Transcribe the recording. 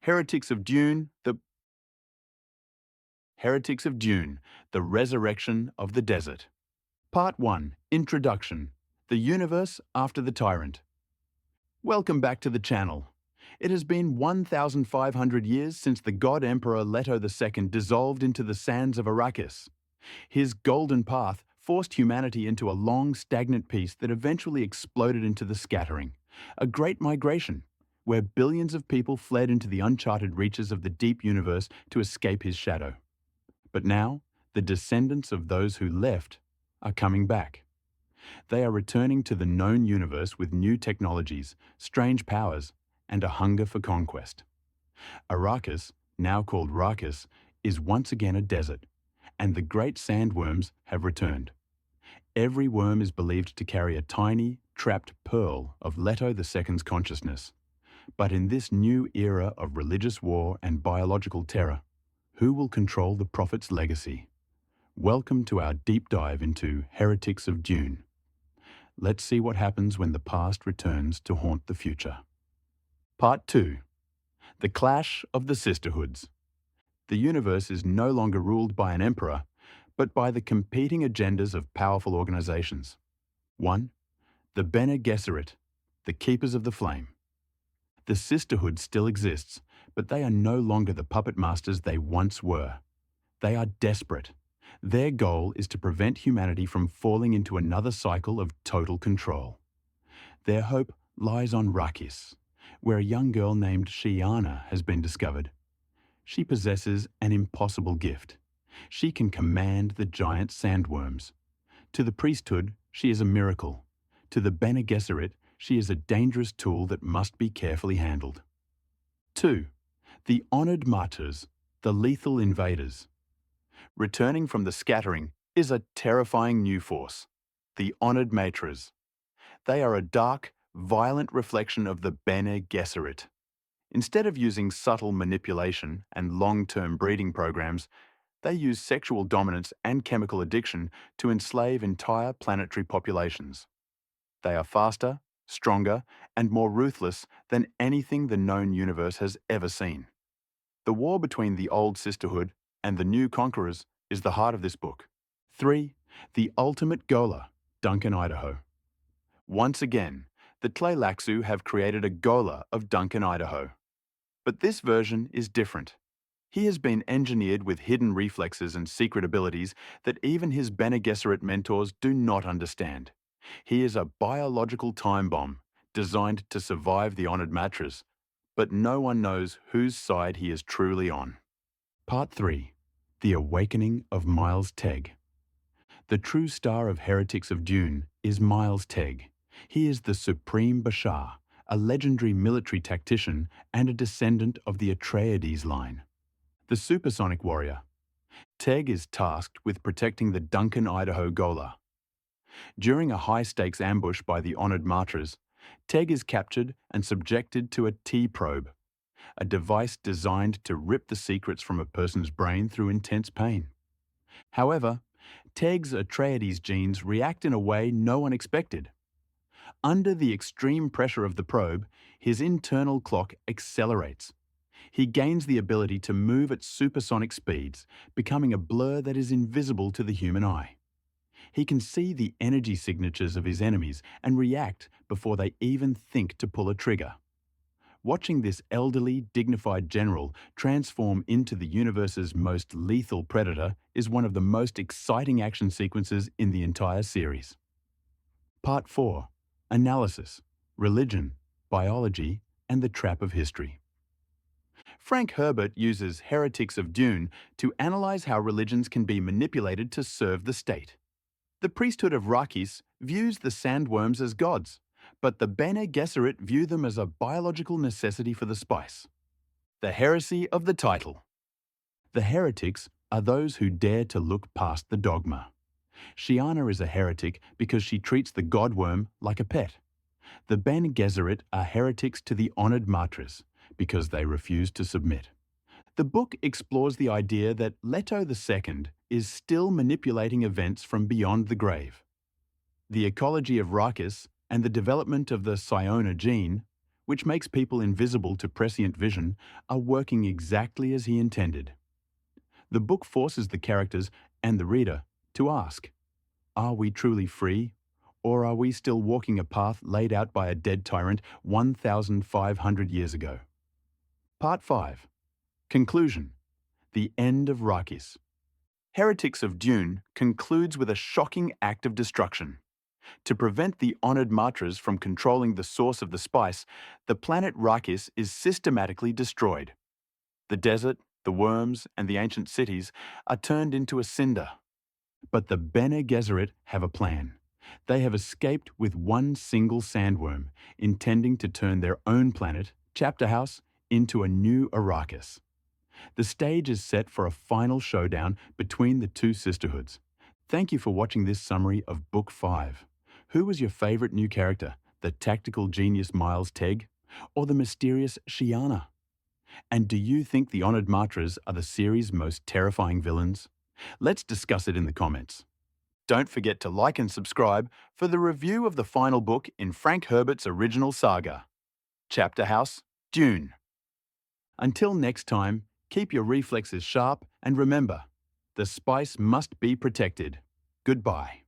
Heretics of Dune, Heretics of Dune, The Resurrection of the Desert. Part 1, Introduction, The Universe After the Tyrant. Welcome back to the channel. It has been 1,500 years since the God Emperor Leto II dissolved into the sands of Rakis. His golden path forced humanity into a long, stagnant peace that eventually exploded into the scattering, a great migration, where billions of people fled into the uncharted reaches of the deep universe to escape his shadow. But now, the descendants of those who left are coming back. They are returning to the known universe with new technologies, strange powers, and a hunger for conquest. Arrakis, now called Rakis, is once again a desert, and the great sandworms have returned. Every worm is believed to carry a tiny, trapped pearl of Leto II's consciousness. But in this new era of religious war and biological terror, who will control the Prophet's legacy? Welcome to our deep dive into Heretics of Dune. Let's see what happens when the past returns to haunt the future. Part 2. The Clash of the Sisterhoods. The universe is no longer ruled by an emperor, but by the competing agendas of powerful organizations. 1. The Bene Gesserit, the Keepers of the Flame. The Sisterhood still exists, but they are no longer the puppet masters they once were. They are desperate. Their goal is to prevent humanity from falling into another cycle of total control. Their hope lies on Rakis, where a young girl named Sheeana has been discovered. She possesses an impossible gift. She can command the giant sandworms. To the priesthood, she is a miracle. To the Bene Gesserit, she is a dangerous tool that must be carefully handled. 2. The Honored Matres, the lethal invaders. Returning from the scattering is a terrifying new force, the Honored Matres. They are a dark, violent reflection of the Bene Gesserit. Instead of using subtle manipulation and long-term breeding programs, they use sexual dominance and chemical addiction to enslave entire planetary populations. They are faster, stronger, and more ruthless than anything the known universe has ever seen. The war between the old sisterhood and the new conquerors is the heart of this book. 3. The Ultimate Gola, Duncan Idaho. Once again, the Tleilaxu have created a Gola of Duncan Idaho. But this version is different. He has been engineered with hidden reflexes and secret abilities that even his Bene Gesserit mentors do not understand. He is a biological time bomb designed to survive the Honored Matres, but no one knows whose side he is truly on. Part 3. The Awakening of Miles Teg. The true star of Heretics of Dune is Miles Teg. He is the Supreme Bashar, a legendary military tactician and a descendant of the Atreides line. The supersonic warrior. Teg is tasked with protecting the Duncan Idaho Gola. During a high-stakes ambush by the Honored Matres, Teg is captured and subjected to a T-probe, a device designed to rip the secrets from a person's brain through intense pain. However, Teg's Atreides genes react in a way no one expected. Under the extreme pressure of the probe, his internal clock accelerates. He gains the ability to move at supersonic speeds, becoming a blur that is invisible to the human eye. He can see the energy signatures of his enemies and react before they even think to pull a trigger. Watching this elderly, dignified general transform into the universe's most lethal predator is one of the most exciting action sequences in the entire series. Part 4. Analysis, Religion, Biology, and the Trap of History. Frank Herbert uses Heretics of Dune to analyze how religions can be manipulated to serve the state. The priesthood of Rakis views the sandworms as gods, but the Bene Gesserit view them as a biological necessity for the spice. The heresy of the title. The heretics are those who dare to look past the dogma. Sheeana is a heretic because she treats the godworm like a pet. The Bene Gesserit are heretics to the Honored Matres because they refuse to submit. The book explores the idea that Leto II is still manipulating events from beyond the grave. The ecology of Rakis and the development of the Siona gene, which makes people invisible to prescient vision, are working exactly as he intended. The book forces the characters and the reader to ask, are we truly free, or are we still walking a path laid out by a dead tyrant 1,500 years ago? Part 5. Conclusion. The End of Rakis. Heretics of Dune concludes with a shocking act of destruction. To prevent the Honored Matres from controlling the source of the spice, the planet Rakis is systematically destroyed. The desert, the worms, and the ancient cities are turned into a cinder. But the Bene Gesserit have a plan. They have escaped with one single sandworm, intending to turn their own planet, Chapter House, into a new Arrakis. The stage is set for a final showdown between the two sisterhoods. Thank you for watching this summary of Book 5. Who was your favourite new character, the tactical genius Miles Teg, or the mysterious Sheeana? And do you think the Honored Matres are the series' most terrifying villains? Let's discuss it in the comments. Don't forget to like and subscribe for the review of the final book in Frank Herbert's original saga, Chapter House, Dune. Until next time, keep your reflexes sharp and remember, the spice must be protected. Goodbye.